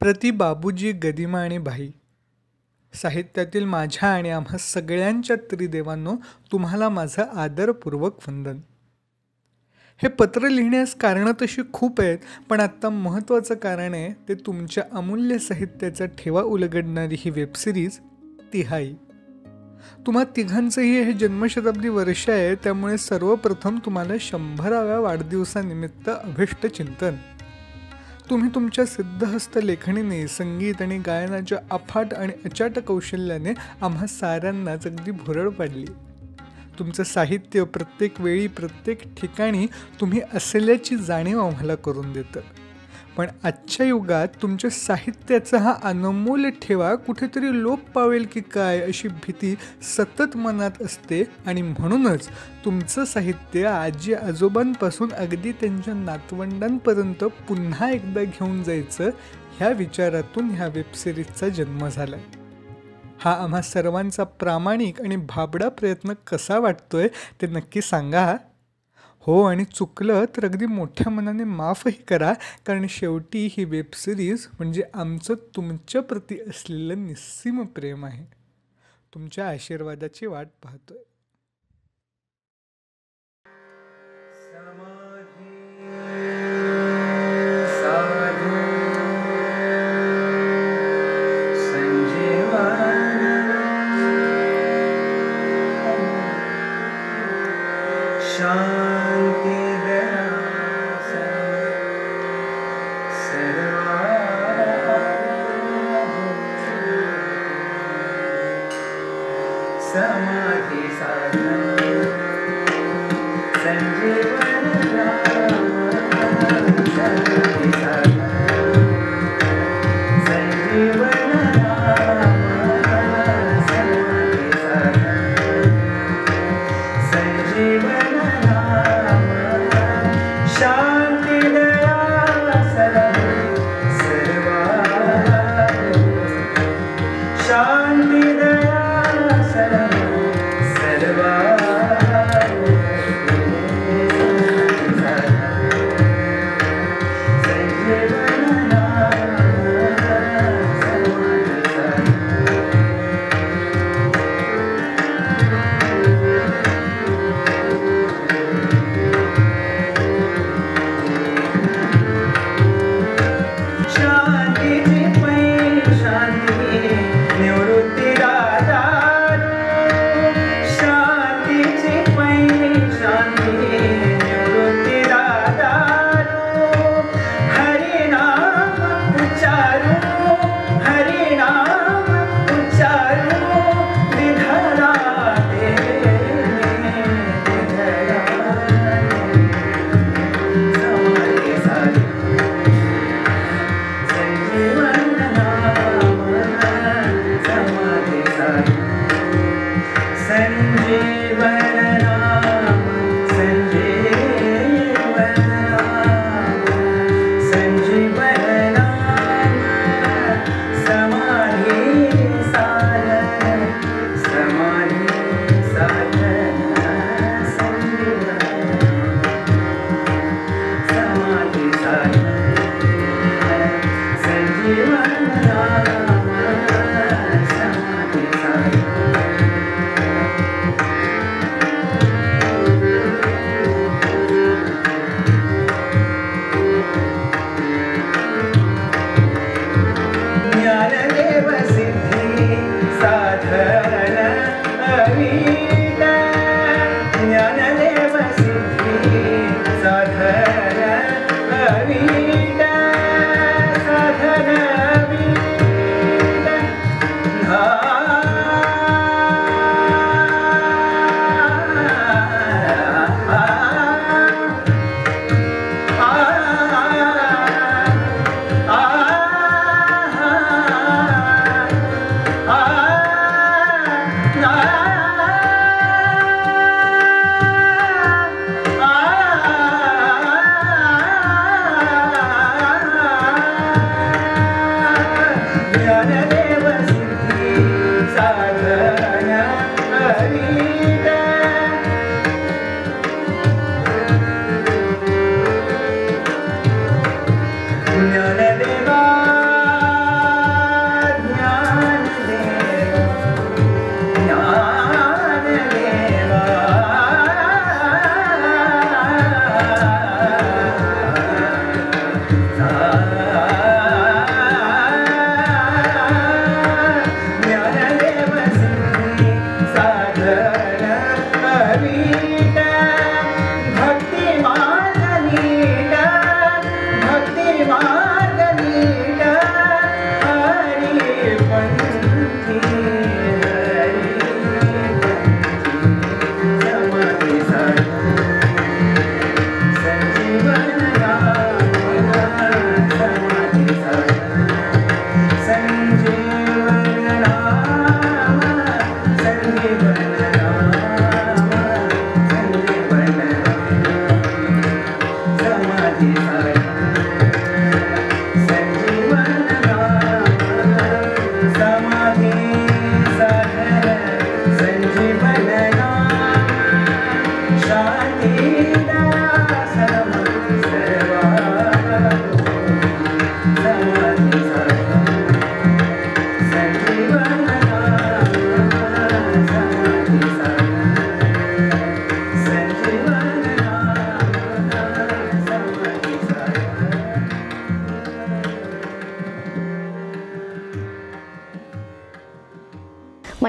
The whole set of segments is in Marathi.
प्रति बाबूजी गदिमा आणि भाई, साहित्यातील माझ्या आणि आम्हा सगळ्यांच्या त्रिदेवांनो, तुम्हाला माझं आदरपूर्वक वंदन. हे पत्र लिहिण्यास कारणं तशी खूप आहेत, पण आत्ता महत्त्वाचं कारण आहे ते तुमच्या अमूल्य साहित्याचा ठेवा उलगडणारी ही वेबसिरीज तिहाई. तुम्हा तिघांचंही हे जन्मशताब्दी वर्ष आहे, त्यामुळे सर्वप्रथम तुम्हाला 100व्या वाढदिवसानिमित्त अभिष्ट चिंतन. तुम्ही तुमच्या सिद्धहस्त लेखणीने, संगीत आणि गायनाच्या अफाट आणि अचाट कौशल्याने आम्हा साऱ्यांनाच अगदी भुरळ पाडली. तुमचं साहित्य प्रत्येक वेळी प्रत्येक ठिकाणी तुम्ही असल्याची जाणीव आम्हाला करून देतं. पण आजच्या युगात तुमच्या साहित्याचा हा अनमोल ठेवा कुठेतरी लोप पावेल की काय अशी भीती सतत मनात असते, आणि म्हणूनच तुमचं साहित्य आजी आजोबांपासून अगदी त्यांच्या नातवंडांपर्यंत पुन्हा एकदा घेऊन जायचं ह्या विचारातून ह्या वेबसिरीजचा जन्म झाला. हा आम्हा सर्वांचा प्रामाणिक आणि भाबडा प्रयत्न कसा वाटतोय ते नक्की सांगा. हो, आणि चुकलं तर अगदी मोठ्या मनाने माफही करा, कारण शेवटी ही वेबसिरीज म्हणजे आमचं तुमच्या प्रती असलेलं निस्सीम प्रेम आहे. तुमच्या आशीर्वादाची वाट पाहतोय.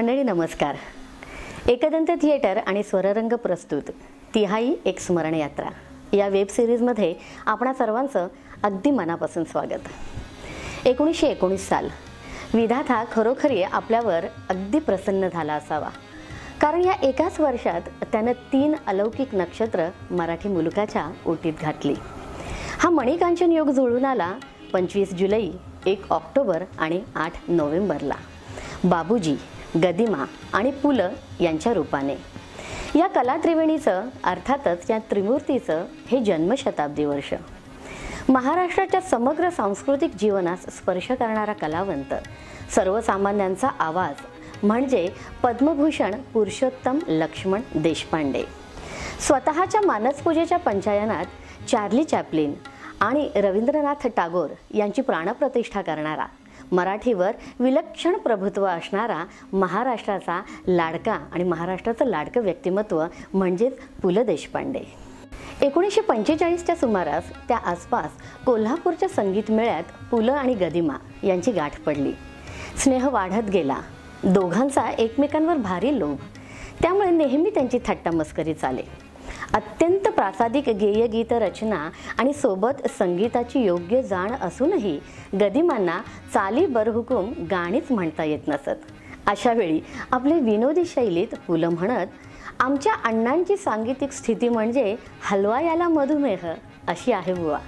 मंडळी नमस्कार. एकदंत थिएटर आणि स्वररंग प्रस्तुत तिहाई एक स्मरणयात्रा या वेब सिरीजमध्ये आपणा सर्वांचं अगदी मनापासून स्वागत. 1919 साल विधाता खरोखरी आपल्यावर अगदी प्रसन्न झाला असावा, कारण या एकाच वर्षात त्यानं 3 अलौकिक नक्षत्र मराठी मुलुकाच्या ओटीत घातली. हा मणिकांचन योग जुळून आला 25 जुलै, 1 ऑक्टोबर आणि 8 नोव्हेंबरला बाबूजी, गदिमा आणि पु ल यांच्या रूपाने. या कला त्रिवेणीचं अर्थातच या त्रिमूर्तीचं हे जन्मशताब्दी वर्ष. महाराष्ट्राच्या समग्र सांस्कृतिक जीवनास स्पर्श करणारा कलावंत, सर्वसामान्यांचा आवाज म्हणजे पद्मभूषण पुरुषोत्तम लक्ष्मण देशपांडे. स्वतःच्या मानसपूजेच्या पंचायनात चार्ली चॅप्लिन आणि रवींद्रनाथ टागोर यांची प्राणप्रतिष्ठा करणारा, मराठीवर विलक्षण प्रभुत्व असणारा महाराष्ट्राचा लाडका आणि महाराष्ट्राचं लाडकं व्यक्तिमत्व म्हणजेच पु ल देशपांडे. 1945च्या सुमारास त्या आसपास कोल्हापूरच्या संगीत मेळ्यात पु ल आणि गदिमा यांची गाठ पडली. स्नेह वाढत गेला. दोघांचा एकमेकांवर भारी लोभ, त्यामुळे नेहमी त्यांची थट्टा मस्करी चाले. अत्यंत प्रासादिक गेयगीत रचना आणि सोबत संगीताची योग्य जाण असूनही गदिमांना चाली बरहुकूम गाणीच म्हणता येत नसत. अशा वेळी आपले विनोदी शैलीत पु ल म्हणत, आमच्या अण्णांची सांगीतिक स्थिती म्हणजे हलवायाला मधुमेह अशी आहे बुवा.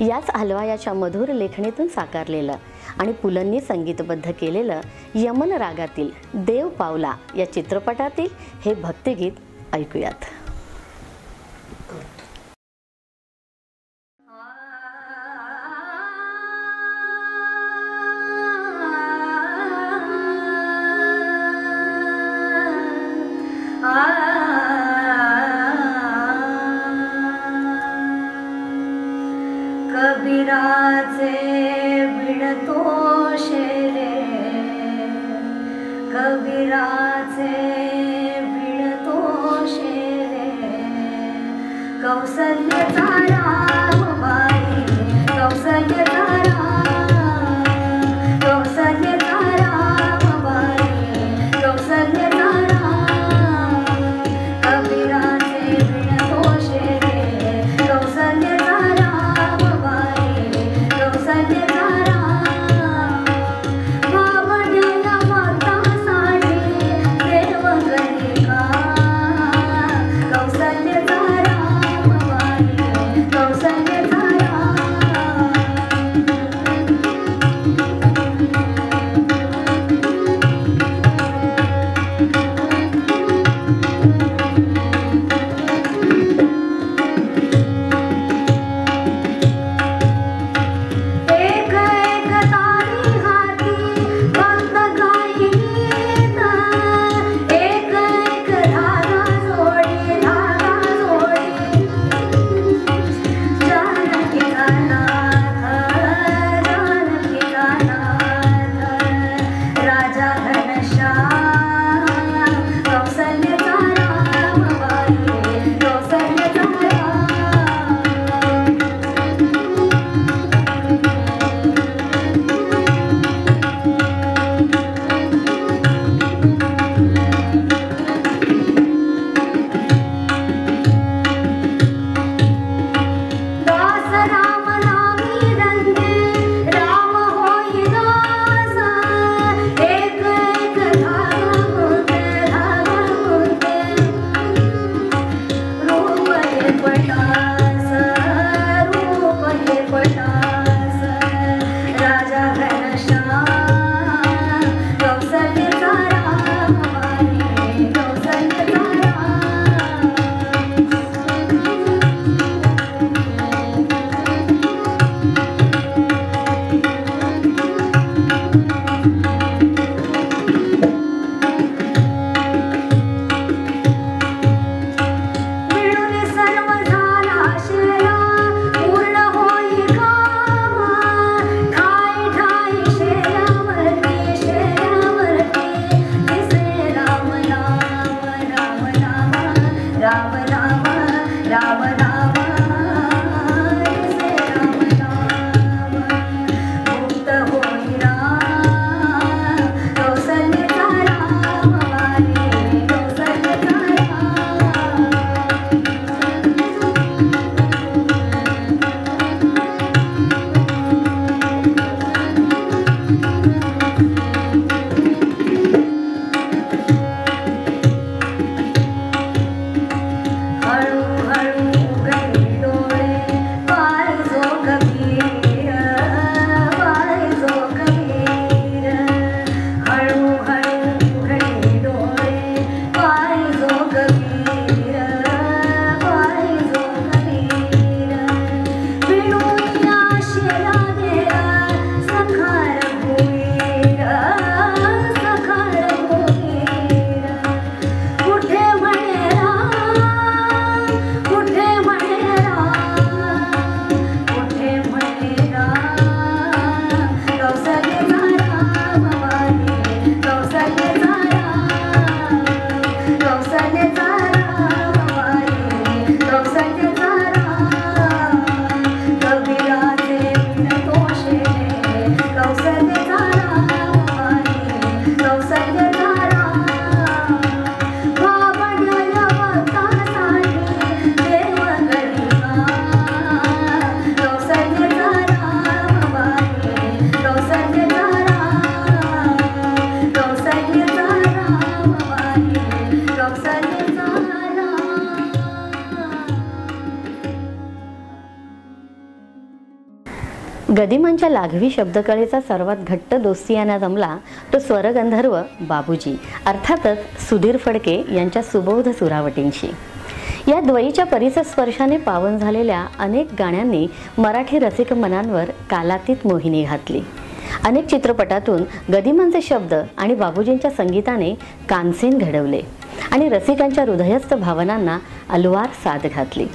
याच हलवायाच्या मधुर लेखणीतून साकारलेलं आणि पुलंनी संगीतबद्ध केलेलं यमन रागातील देव पावला या चित्रपटातील हे भक्तिगीत ऐकूयात. कबीराचे विणतो शेरे, कबीराचे विणतो शेरे, कौसल्यचा राम बाई, कौसल्यचा राम, कौसल्यचा राम बाई, कौसल्यचा राम, कबीराचे विणतो शेरे, कौसल्यचा राम बाई, कौसल्यचा राम, बाबड्याला मातासाठी देवगणी का, कौसल्यचा राम बाई, कौसल्यचा राम. एक एक तारी हाती भक्त गाई गीत, एक एक धागा जोडी, धागा जोडी, जानकी नाथ, जानकी नाथ, राजा घनश्याम, कौसल्यचा राम, गदिमांच्या लाघवी शब्दकळेचा सर्वात घट्ट दोस्तियाना जमला तो स्वरगंधर्व बाबूजी, अर्थातच सुधीर फडके यांच्या सुबोध सुरावटींशी. या द्वयीच्या परिसस्पर्शाने पावन झालेल्या अनेक गाण्यांनी मराठी रसिक मनांवर कालातीत मोहिनी घातली. अनेक चित्रपटातून गदिमांचे शब्द आणि बाबूजींच्या संगीताने कानसेन घडवले आणि रसिकांच्या हृदयस्थ भावनांना अलवार साथ घातली.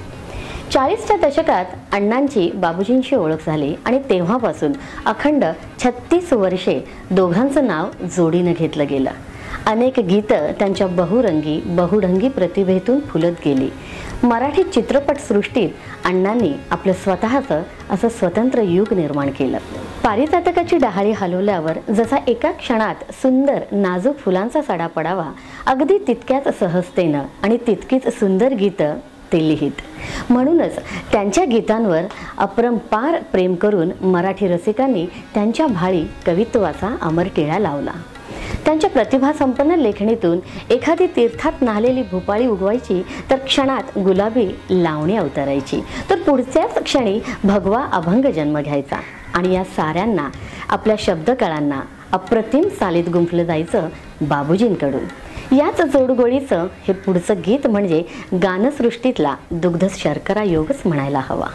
40च्या दशकात अण्णांची बाबूजींशी ओळख झाली आणि तेव्हापासून अखंड 36 वर्षे दोघांचं नाव जोडीनं घेतलं गेलं. अनेक गीतं त्यांच्या बहुढंगी प्रतिभेतून फुलत गेली. मराठी चित्रपटसृष्टीत अण्णांनी आपलं स्वतःचं असं स्वतंत्र युग निर्माण केलं. पारिजातकाची डहाळी हलवल्यावर जसा एका क्षणात सुंदर नाजूक फुलांचा सडा पडावा, अगदी तितक्याच सहजतेनं आणि तितकीच सुंदर गीतं ते लिहित. म्हणूनच त्यांच्या गीतांवर अपरंपार प्रेम करून मराठी रसिकांनी त्यांच्या भाळी कवित्वाचा अमर टिळा लावला. त्यांच्या प्रतिभासंपन्न लेखणीतून एखादी तीर्थात न्हालेली भोपाळी उगवायची तर क्षणात गुलाबी लावणी अवतरायची, तर पुढच्याच क्षणी भगवा अभंग जन्म घ्यायचा आणि या साऱ्यांना आपल्या शब्दकळांना अप्रतिम सालीत गुंफलं जायचं बाबूजींकडून. याच जोडगोळीचं हे पुढचं गीत म्हणजे गानसृष्टीतला दुग्ध शर्करा योगच म्हणायला हवा.